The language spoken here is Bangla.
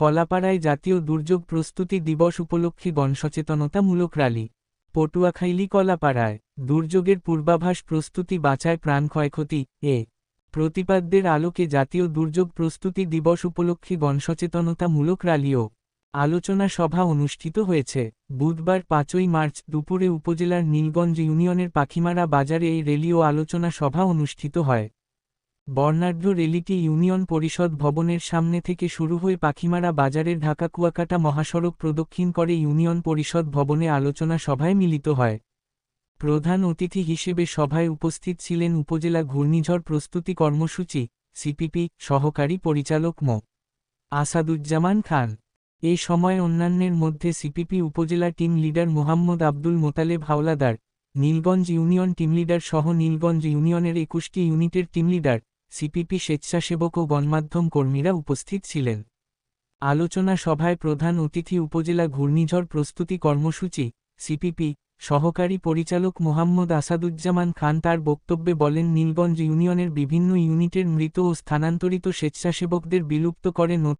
কলাপাড়ায় জাতীয় দুর্যোগ প্রস্তুতি দিবস উপলক্ষে গণসচেতনতামূলক র্যালি। পটুয়াখালী কলাপাড়ায় দুর্যোগের পূর্বাভাস প্রস্তুতি বাঁচায় প্রাণ ক্ষয়ক্ষতি প্রতিপাদ্যের আলোকে জাতীয় দুর্যোগ প্রস্তুতি দিবস উপলক্ষে গণসচেতনতামূলক র্যালি ও আলোচনা সভা অনুষ্ঠিত হয়েছে। বুধবার ৫ই মার্চ দুপুরে উপজেলার নীলগঞ্জ ইউনিয়নের পাখিমারা বাজারে এই র্যালি ও আলোচনা সভা অনুষ্ঠিত হয়। বর্ণাঢ্য র্যালিটি ইউনিয়ন পরিষদ ভবনের সামনে থেকে শুরু হয়ে পাখিমারা বাজারের ঢাকা-কুয়াকাটা মহাসড়ক প্রদক্ষিণ করে ইউনিয়ন পরিষদ ভবনে আলোচনা সভায় মিলিত হয়। প্রধান অতিথি হিসেবে সভায় উপস্থিত ছিলেন উপজেলা ঘূর্ণিঝড় প্রস্তুতি কর্মসূচি সিপিপি সহকারী পরিচালক মো. আসাদুজ্জামান খান। এ সময় অন্যান্যের মধ্যে সিপিপি উপজেলা team leader Mohammad Abdul Motaleb Howlader, Nilganj union team leader সহ নীলগঞ্জ ইউনিয়নের ২১টি ইউনিটের টিম লিডার, সিপিপি স্বেচ্ছাসেবক ও গণমাধ্যম কর্মীরা উপস্থিত ছিলেন। আলোচনা সভায় প্রধান অতিথি উপজেলা ঘূর্ণিঝড় প্রস্তুতি কর্মসূচি সিপিপি সহকারী পরিচালক মোহাম্মদ আসাদুজ্জামান খান তার বক্তব্যে বলেন, নীলগঞ্জ ইউনিয়নের বিভিন্ন ইউনিটের মৃত ও স্থানান্তরিত স্বেচ্ছাসেবকদের বিলুপ্ত করে